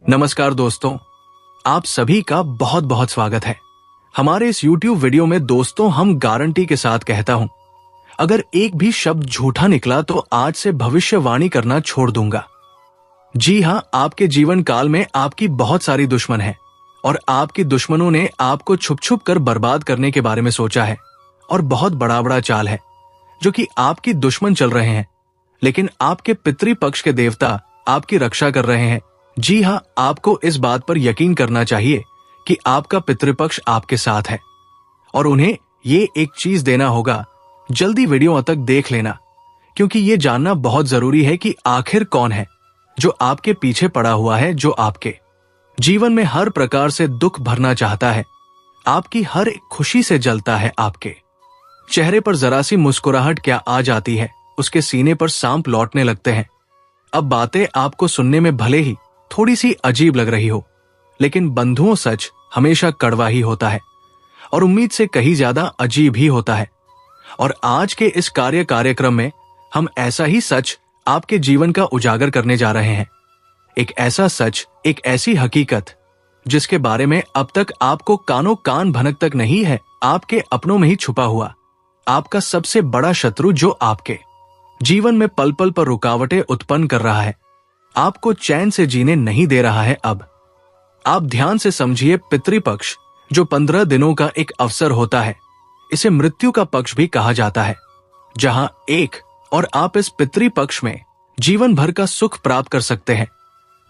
नमस्कार दोस्तों, आप सभी का बहुत बहुत स्वागत है। हमारे इस YouTube वीडियो में दोस्तों हम गारंटी के साथ कहता हूं, अगर एक भी शब्द झूठा निकला तो आज से भविष्यवाणी करना छोड़ दूंगा। जी हां, आपके जीवन काल में आपकी बहुत सारी दुश्मन है और आपकी दुश्मनों ने आपको छुप छुप कर बर्बाद करने के बारे में सोचा है और बहुत बड़ा बड़ा चाल है जो कि आपकी दुश्मन चल रहे हैं, लेकिन आपके पितृपक्ष के देवता आपकी रक्षा कर रहे हैं। जी हाँ, आपको इस बात पर यकीन करना चाहिए कि आपका पितृपक्ष आपके साथ है और उन्हें ये एक चीज देना होगा। जल्दी वीडियो अंत तक देख लेना, क्योंकि ये जानना बहुत जरूरी है कि आखिर कौन है जो आपके पीछे पड़ा हुआ है, जो आपके जीवन में हर प्रकार से दुख भरना चाहता है, आपकी हर एक खुशी से जलता है। आपके चेहरे पर जरा सी मुस्कुराहट क्या आ जाती है, उसके सीने पर सांप लौटने लगते हैं। अब बातें आपको सुनने में भले ही थोड़ी सी अजीब लग रही हो, लेकिन बंधुओं सच हमेशा कड़वा ही होता है और उम्मीद से कहीं ज्यादा अजीब ही होता है। और आज के इस कार्यक्रम में हम ऐसा ही सच आपके जीवन का उजागर करने जा रहे हैं। एक ऐसा सच, एक ऐसी हकीकत जिसके बारे में अब तक आपको कानों कान भनक तक नहीं है, आपके अपनों में ही छुपा हुआ आपका सबसे बड़ा शत्रु जो आपके जीवन में पल पल पर रुकावटें उत्पन्न कर रहा है, आपको चैन से जीने नहीं दे रहा है। अब आप ध्यान से समझिए, पितृपक्ष जो 15 दिनों का एक अवसर होता है, इसे मृत्यु का पक्ष भी कहा जाता है, जहां एक और आप इस पितृपक्ष में जीवन भर का सुख प्राप्त कर सकते हैं।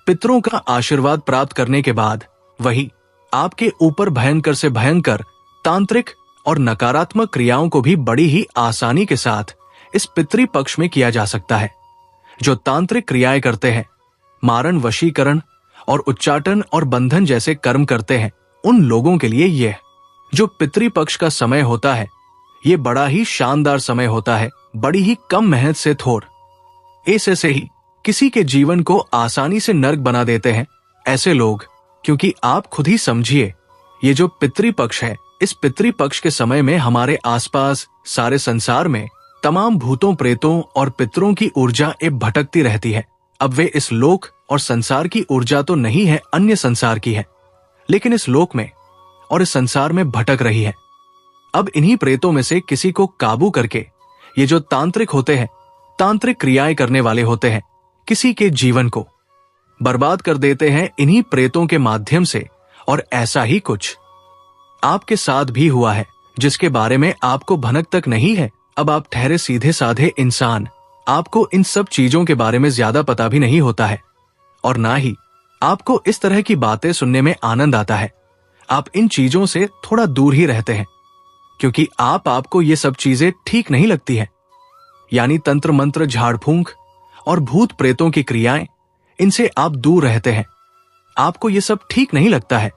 पितरों का आशीर्वाद प्राप्त करने के बाद वही आपके ऊपर भयंकर से भयंकर तांत्रिक और नकारात्मक क्रियाओं को भी बड़ी ही आसानी के साथ इस पितृपक्ष में किया जा सकता है। जो तांत्रिक क्रियाएं करते हैं, मारण, वशीकरण और उच्चाटन और बंधन जैसे कर्म करते हैं, उन लोगों के लिए यह जो पितृपक्ष का समय होता है, ये बड़ा ही शानदार समय होता है। बड़ी ही कम मेहनत से ऐसे से ही किसी के जीवन को आसानी से नर्क बना देते हैं ऐसे लोग। क्योंकि आप खुद ही समझिए, ये जो पितृपक्ष है, इस पितृपक्ष के समय में हमारे आसपास सारे संसार में तमाम भूतों, प्रेतों और पितरों की ऊर्जा भटकती रहती है। अब वे इस लोक और संसार की ऊर्जा तो नहीं है, अन्य संसार की है, लेकिन इस लोक में और इस संसार में भटक रही है। अब इन्हीं प्रेतों में से किसी को काबू करके ये जो तांत्रिक होते हैं, तांत्रिक क्रियाएं करने वाले होते हैं, किसी के जीवन को बर्बाद कर देते हैं इन्हीं प्रेतों के माध्यम से। और ऐसा ही कुछ आपके साथ भी हुआ है, जिसके बारे में आपको भनक तक नहीं है। अब आप ठहरे सीधे साधे इंसान, आपको इन सब चीजों के बारे में ज्यादा पता भी नहीं होता है और ना ही आपको इस तरह की बातें सुनने में आनंद आता है। आप इन चीजों से थोड़ा दूर ही रहते हैं, क्योंकि आपको ये सब चीजें ठीक नहीं लगती है। यानी तंत्र मंत्र, झाड़ फूंक और भूत प्रेतों की क्रियाएं, इनसे आप दूर रहते हैं। आपको ये सब ठीक नहीं लगता है,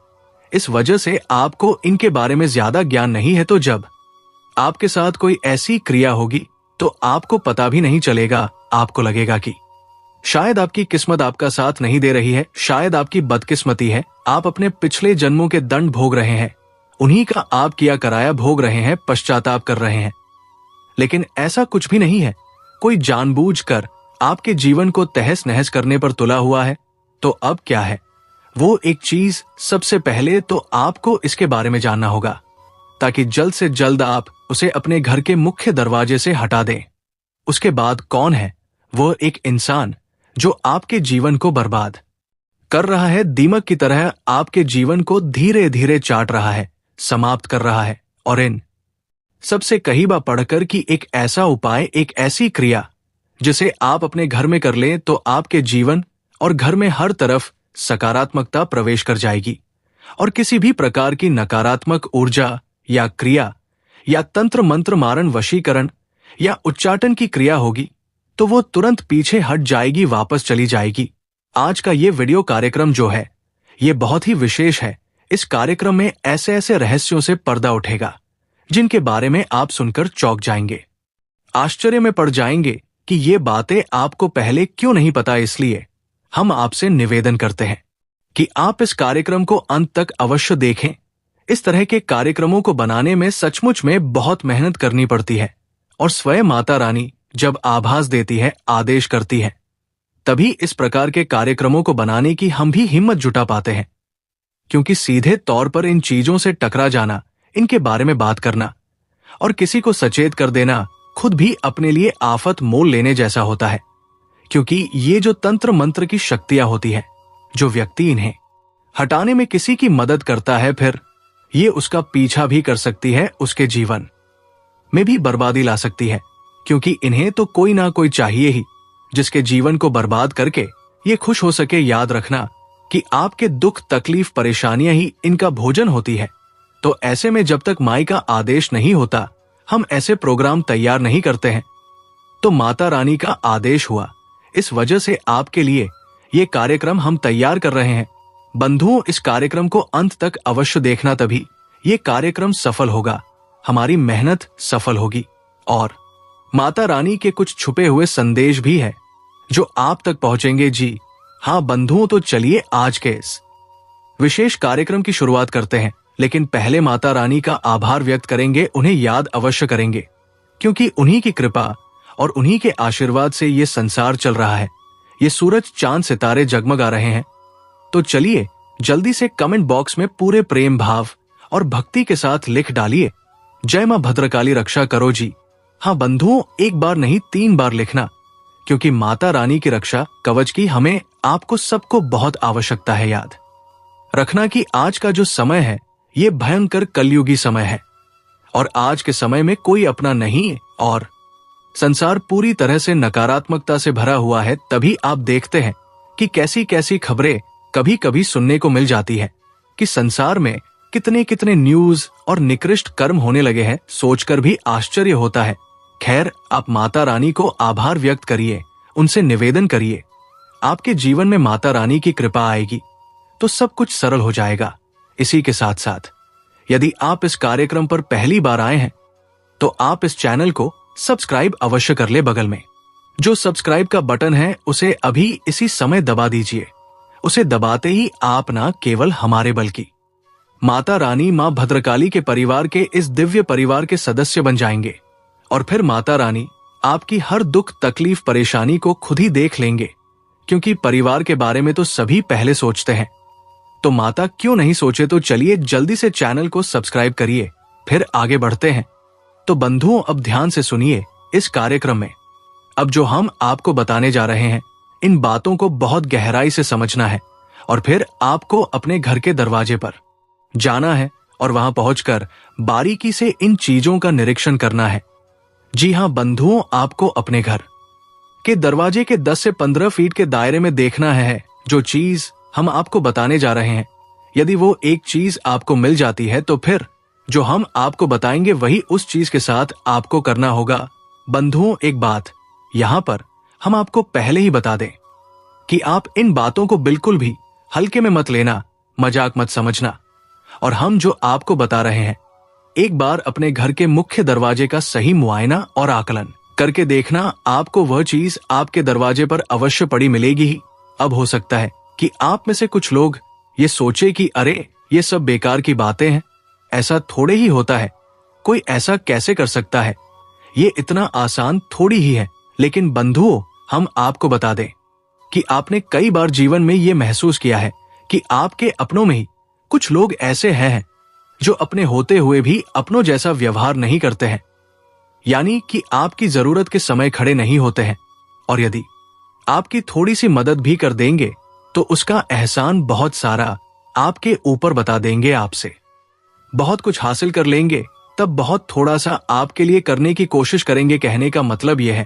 इस वजह से आपको इनके बारे में ज्यादा ज्ञान नहीं है। तो जब आपके साथ कोई ऐसी क्रिया होगी तो आपको पता भी नहीं चलेगा। आपको लगेगा कि शायद आपकी किस्मत आपका साथ नहीं दे रही है, शायद आपकी बदकिस्मती है, आप अपने पिछले जन्मों के दंड भोग रहे हैं, उन्हीं का आप किया कराया भोग रहे हैं, पश्चाताप कर रहे हैं। लेकिन ऐसा कुछ भी नहीं है। कोई जानबूझकर आपके जीवन को तहस नहस करने पर तुला हुआ है। तो अब क्या है वो एक चीज, सबसे पहले तो आपको इसके बारे में जानना होगा, ताकि जल्द से जल्द आप उसे अपने घर के मुख्य दरवाजे से हटा दें। उसके बाद कौन है वो एक इंसान जो आपके जीवन को बर्बाद कर रहा है, दीमक की तरह आपके जीवन को धीरे धीरे चाट रहा है, समाप्त कर रहा है। और इन सबसे कहीबा पढ़कर कि एक ऐसा उपाय, एक ऐसी क्रिया जिसे आप अपने घर में कर लें तो आपके जीवन और घर में हर तरफ सकारात्मकता प्रवेश कर जाएगी और किसी भी प्रकार की नकारात्मक ऊर्जा या क्रिया या तंत्र मंत्र, मारण, वशीकरण या उच्चाटन की क्रिया होगी तो वो तुरंत पीछे हट जाएगी, वापस चली जाएगी। आज का ये वीडियो कार्यक्रम जो है, ये बहुत ही विशेष है। इस कार्यक्रम में ऐसे ऐसे रहस्यों से पर्दा उठेगा जिनके बारे में आप सुनकर चौंक जाएंगे, आश्चर्य में पड़ जाएंगे कि ये बातें आपको पहले क्यों नहीं पता। इसलिए हम आपसे निवेदन करते हैं कि आप इस कार्यक्रम को अंत तक अवश्य देखें। इस तरह के कार्यक्रमों को बनाने में सचमुच में बहुत मेहनत करनी पड़ती है और स्वयं माता रानी जब आभास देती है, आदेश करती है, तभी इस प्रकार के कार्यक्रमों को बनाने की हम भी हिम्मत जुटा पाते हैं, क्योंकि सीधे तौर पर इन चीजों से टकरा जाना, इनके बारे में बात करना और किसी को सचेत कर देना खुद भी अपने लिए आफत मोल लेने जैसा होता है। क्योंकि ये जो तंत्र मंत्र की शक्तियां होती है, जो व्यक्ति इन्हें हटाने में किसी की मदद करता है, फिर ये उसका पीछा भी कर सकती है, उसके जीवन में भी बर्बादी ला सकती है। क्योंकि इन्हें तो कोई ना कोई चाहिए ही जिसके जीवन को बर्बाद करके ये खुश हो सके। याद रखना कि आपके दुख, तकलीफ, परेशानियां ही इनका भोजन होती है। तो ऐसे में जब तक माई का आदेश नहीं होता, हम ऐसे प्रोग्राम तैयार नहीं करते हैं। तो माता रानी का आदेश हुआ, इस वजह से आपके लिए ये कार्यक्रम हम तैयार कर रहे हैं। बंधुओं, इस कार्यक्रम को अंत तक अवश्य देखना, तभी ये कार्यक्रम सफल होगा, हमारी मेहनत सफल होगी और माता रानी के कुछ छुपे हुए संदेश भी है जो आप तक पहुंचेंगे। जी हाँ बंधुओं, तो चलिए आज के इस विशेष कार्यक्रम की शुरुआत करते हैं। लेकिन पहले माता रानी का आभार व्यक्त करेंगे, उन्हें याद अवश्य करेंगे, क्योंकि उन्हीं की कृपा और उन्हीं के आशीर्वाद से ये संसार चल रहा है। ये सूरज, चांद, सितारे जगमगा रहे हैं। तो चलिए जल्दी से कमेंट बॉक्स में पूरे प्रेम भाव और भक्ति के साथ लिख डालिए, जय मां भद्रकाली रक्षा करो जी। हाँ बंधुओं, एक बार नहीं 3 बार लिखना, क्योंकि माता रानी की रक्षा कवच की हमें, आपको सबको बहुत आवश्यकता है। याद रखना कि आज का जो समय है ये भयंकर कलयुगी समय है और आज के समय में कोई अपना नहीं और संसार पूरी तरह से नकारात्मकता से भरा हुआ है। तभी आप देखते हैं कि कैसी कैसी खबरें कभी कभी सुनने को मिल जाती है कि संसार में कितने कितने न्यूज और निकृष्ट कर्म होने लगे हैं, सोचकर भी आश्चर्य होता है। खैर, आप माता रानी को आभार व्यक्त करिए, उनसे निवेदन करिए। आपके जीवन में माता रानी की कृपा आएगी तो सब कुछ सरल हो जाएगा। इसी के साथ साथ यदि आप इस कार्यक्रम पर पहली बार आए हैं तो आप इस चैनल को सब्सक्राइब अवश्य कर ले। बगल में जो सब्सक्राइब का बटन है उसे अभी इसी समय दबा दीजिए। उसे दबाते ही आप ना केवल हमारे बल्कि माता रानी, मां भद्रकाली के परिवार के इस दिव्य परिवार के सदस्य बन जाएंगे और फिर माता रानी आपकी हर दुख, तकलीफ, परेशानी को खुद ही देख लेंगे। क्योंकि परिवार के बारे में तो सभी पहले सोचते हैं, तो माता क्यों नहीं सोचे। तो चलिए जल्दी से चैनल को सब्सक्राइब करिए, फिर आगे बढ़ते हैं। तो बंधुओं, अब ध्यान से सुनिए इस कार्यक्रम में अब जो हम आपको बताने जा रहे हैं, इन बातों को बहुत गहराई से समझना है और फिर आपको अपने घर के दरवाजे पर जाना है और वहां पहुंचकर बारीकी से इन चीजों का निरीक्षण करना है। जी हां बंधुओं, आपको अपने घर के दरवाजे के 10 से 15 फीट के दायरे में देखना है जो चीज हम आपको बताने जा रहे हैं। यदि वो एक चीज आपको मिल जाती है तो फिर जो हम आपको बताएंगे वही उस चीज के साथ आपको करना होगा। बंधुओं, एक बात यहां पर हम आपको पहले ही बता दें कि आप इन बातों को बिल्कुल भी हल्के में मत लेना, मजाक मत समझना। और हम जो आपको बता रहे हैं, एक बार अपने घर के मुख्य दरवाजे का सही मुआयना और आकलन करके देखना, आपको वह चीज आपके दरवाजे पर अवश्य पड़ी मिलेगी ही। अब हो सकता है कि आप में से कुछ लोग ये सोचे कि अरे ये सब बेकार की बातें हैं, ऐसा थोड़े ही होता है, कोई ऐसा कैसे कर सकता है, ये इतना आसान थोड़ी ही है। लेकिन बंधुओं, हम आपको बता दें कि आपने कई बार जीवन में ये महसूस किया है कि आपके अपनों में ही कुछ लोग ऐसे हैं जो अपने होते हुए भी अपनों जैसा व्यवहार नहीं करते हैं, यानी कि आपकी जरूरत के समय खड़े नहीं होते हैं और यदि आपकी थोड़ी सी मदद भी कर देंगे तो उसका एहसान बहुत सारा आपके ऊपर बता देंगे। आपसे बहुत कुछ हासिल कर लेंगे, तब बहुत थोड़ा सा आपके लिए करने की कोशिश करेंगे। कहने का मतलब यह है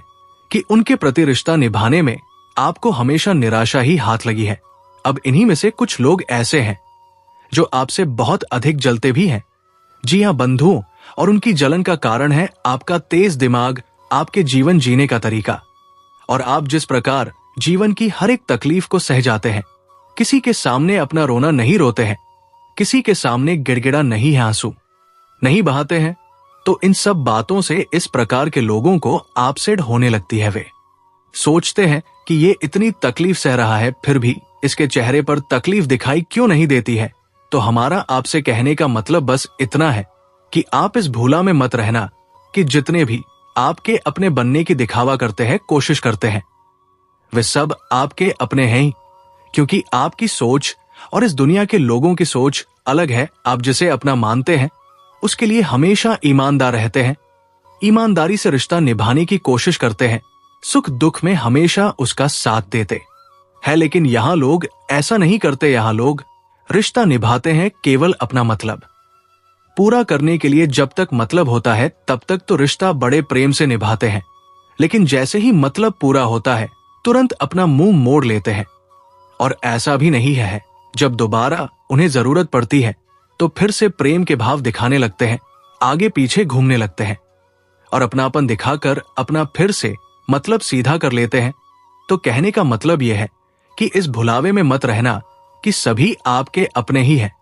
कि उनके प्रति रिश्ता निभाने में आपको हमेशा निराशा ही हाथ लगी है। अब इन्हीं में से कुछ लोग ऐसे हैं जो आपसे बहुत अधिक जलते भी हैं। जी हां बंधुओं, और उनकी जलन का कारण है आपका तेज दिमाग, आपके जीवन जीने का तरीका और आप जिस प्रकार जीवन की हर एक तकलीफ को सह जाते हैं। किसी के सामने अपना रोना नहीं रोते हैं, किसी के सामने गिड़गिड़ा नहीं है, आंसू नहीं बहाते हैं। तो इन सब बातों से इस प्रकार के लोगों को आपसेड होने लगती है। वे सोचते हैं कि ये इतनी तकलीफ सह रहा है, फिर भी इसके चेहरे पर तकलीफ दिखाई क्यों नहीं देती है। तो हमारा आपसे कहने का मतलब बस इतना है कि आप इस भूला में मत रहना कि जितने भी आपके अपने बनने की दिखावा करते हैं, कोशिश करते हैं, वे सब आपके अपने हैं ही, क्योंकि आपकी सोच और इस दुनिया के लोगों की सोच अलग है। आप जिसे अपना मानते हैं उसके लिए हमेशा ईमानदार रहते हैं, ईमानदारी से रिश्ता निभाने की कोशिश करते हैं, सुख दुख में हमेशा उसका साथ देते हैं। लेकिन यहाँ लोग ऐसा नहीं करते। यहाँ लोग रिश्ता निभाते हैं केवल अपना मतलब पूरा करने के लिए। जब तक मतलब होता है तब तक तो रिश्ता बड़े प्रेम से निभाते हैं, लेकिन जैसे ही मतलब पूरा होता है तुरंत अपना मुंह मोड़ लेते हैं। और ऐसा भी नहीं है, जब दोबारा उन्हें जरूरत पड़ती है तो फिर से प्रेम के भाव दिखाने लगते हैं, आगे पीछे घूमने लगते हैं और अपनापन दिखाकर अपना फिर से मतलब सीधा कर लेते हैं। तो कहने का मतलब यह है कि इस भुलावे में मत रहना कि सभी आपके अपने ही हैं।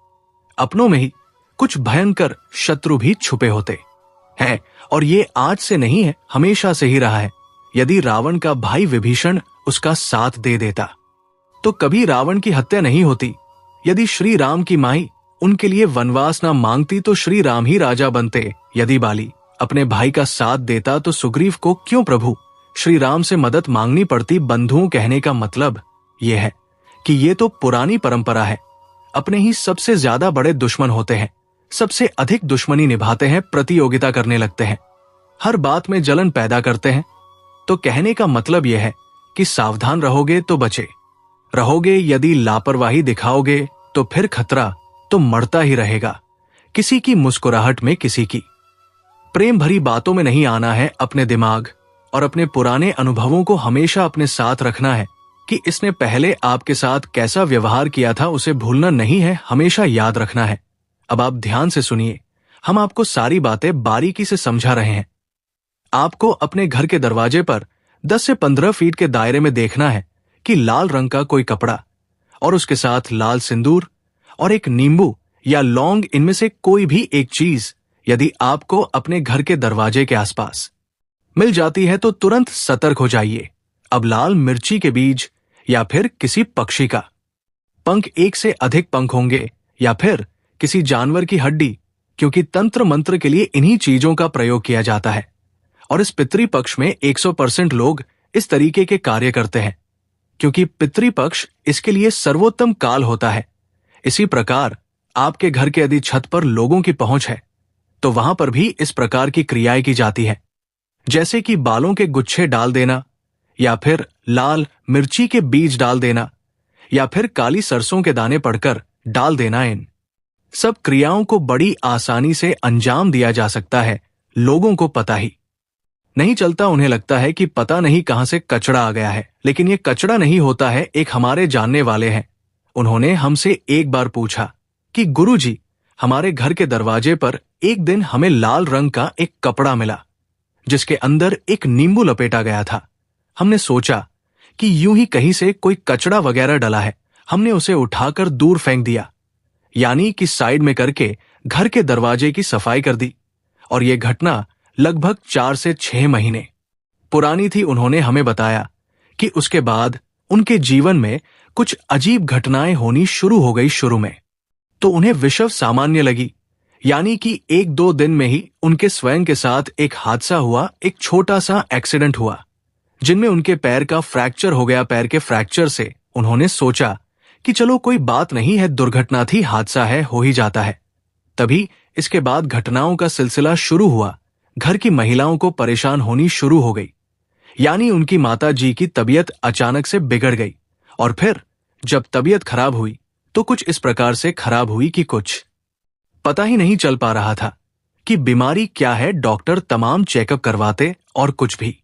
अपनों में ही कुछ भयंकर शत्रु भी छुपे होते हैं, और ये आज से नहीं है, हमेशा से ही रहा है। यदि रावण का भाई विभीषण उसका साथ दे देता तो कभी रावण की हत्या नहीं होती। यदि श्री राम की माई उनके लिए वनवास ना मांगती तो श्री राम ही राजा बनते। यदि बाली अपने भाई का साथ देता तो सुग्रीव को क्यों प्रभु श्री राम से मदद मांगनी पड़ती। बंधुओं, कहने का मतलब यह है कि ये तो पुरानी परंपरा है। अपने ही सबसे ज्यादा बड़े दुश्मन होते हैं, सबसे अधिक दुश्मनी निभाते हैं, प्रतियोगिता करने लगते हैं, हर बात में जलन पैदा करते हैं। तो कहने का मतलब यह है कि सावधान रहोगे तो बचे रहोगे, यदि लापरवाही दिखाओगे तो फिर खतरा तो मरता ही रहेगा। किसी की मुस्कुराहट में, किसी की प्रेम भरी बातों में नहीं आना है। अपने दिमाग और अपने पुराने अनुभवों को हमेशा अपने साथ रखना है कि इसने पहले आपके साथ कैसा व्यवहार किया था, उसे भूलना नहीं है, हमेशा याद रखना है। अब आप ध्यान से सुनिए, हम आपको सारी बातें बारीकी से समझा रहे हैं। आपको अपने घर के दरवाजे पर 10 से 15 फीट के दायरे में देखना है कि लाल रंग का कोई कपड़ा और उसके साथ लाल सिंदूर और एक नींबू या लौंग, इनमें से कोई भी एक चीज यदि आपको अपने घर के दरवाजे के आसपास मिल जाती है तो तुरंत सतर्क हो जाइए। अब लाल मिर्ची के बीज या फिर किसी पक्षी का पंख, एक से अधिक पंख होंगे, या फिर किसी जानवर की हड्डी, क्योंकि तंत्र मंत्र के लिए इन्हीं चीजों का प्रयोग किया जाता है। और इस पितृपक्ष में 100% लोग इस तरीके के कार्य करते हैं, क्योंकि पितृपक्ष इसके लिए सर्वोत्तम काल होता है। इसी प्रकार आपके घर के यदि छत पर लोगों की पहुंच है तो वहां पर भी इस प्रकार की क्रियाएं की जाती है, जैसे कि बालों के गुच्छे डाल देना, या फिर लाल मिर्ची के बीज डाल देना, या फिर काली सरसों के दाने पड़कर डाल देना। इन सब क्रियाओं को बड़ी आसानी से अंजाम दिया जा सकता है। लोगों को पता ही नहीं चलता, उन्हें लगता है कि पता नहीं कहां से कचड़ा आ गया है, लेकिन ये कचड़ा नहीं होता है। एक हमारे जानने वाले हैं, उन्होंने हमसे एक बार पूछा कि गुरुजी, हमारे घर के दरवाजे पर एक दिन हमें लाल रंग का एक कपड़ा मिला जिसके अंदर एक नींबू लपेटा गया था। हमने सोचा कि यूं ही कहीं से कोई कचड़ा वगैरह डला है, हमने उसे उठाकर दूर फेंक दिया, यानी कि साइड में करके घर के दरवाजे की सफाई कर दी। और यह घटना लगभग 4 से 6 महीने पुरानी थी। उन्होंने हमें बताया कि उसके बाद उनके जीवन में कुछ अजीब घटनाएं होनी शुरू हो गई। शुरू में तो उन्हें विषव सामान्य लगी, यानी कि 1-2 दिन में ही उनके स्वयं के साथ एक हादसा हुआ, एक छोटा सा एक्सीडेंट हुआ जिनमें उनके पैर का फ्रैक्चर हो गया। पैर के फ्रैक्चर से उन्होंने सोचा कि चलो कोई बात नहीं है, दुर्घटना थी, हादसा है, हो ही जाता है। तभी इसके बाद घटनाओं का सिलसिला शुरू हुआ। घर की महिलाओं को परेशान होनी शुरू हो गई, यानी उनकी माता जी की तबीयत अचानक से बिगड़ गई। और फिर जब तबीयत खराब हुई तो कुछ इस प्रकार से खराब हुई कि कुछ पता ही नहीं चल पा रहा था कि बीमारी क्या है। डॉक्टर तमाम चेकअप करवाते और कुछ भी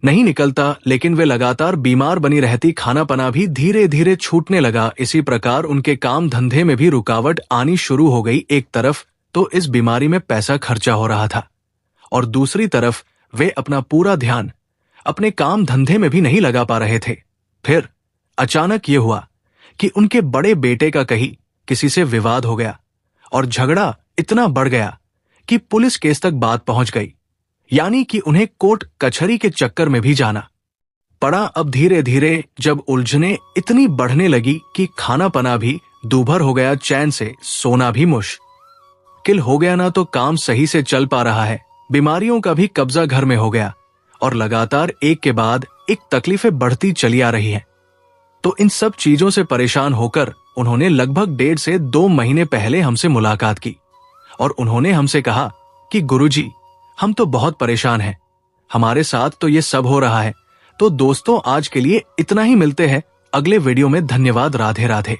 नहीं निकलता, लेकिन वे लगातार बीमार बनी रहती। खाना पना भी धीरे धीरे छूटने लगा। इसी प्रकार उनके काम धंधे में भी रुकावट आनी शुरू हो गई। एक तरफ तो इस बीमारी में पैसा खर्चा हो रहा था और दूसरी तरफ वे अपना पूरा ध्यान अपने काम धंधे में भी नहीं लगा पा रहे थे। फिर अचानक ये हुआ कि उनके बड़े बेटे का कहीं किसी से विवाद हो गया और झगड़ा इतना बढ़ गया कि पुलिस केस तक बात पहुंच गई, यानी कि उन्हें कोर्ट कचहरी के चक्कर में भी जाना पड़ा। अब धीरे धीरे जब उलझने इतनी बढ़ने लगी कि खाना पना भी दूभर हो गया, चैन से सोना भी मुश्किल हो गया। ना तो काम सही से चल पा रहा है, बीमारियों का भी कब्जा घर में हो गया और लगातार एक के बाद एक तकलीफें बढ़ती चली आ रही हैं। तो इन सब चीजों से परेशान होकर उन्होंने लगभग 1.5 से 2 महीने पहले हमसे मुलाकात की और उन्होंने हमसे कहा कि गुरुजी, हम तो बहुत परेशान हैं, हमारे साथ तो ये सब हो रहा है। तो दोस्तों, आज के लिए इतना ही। मिलते हैं अगले वीडियो में। धन्यवाद। राधे राधे।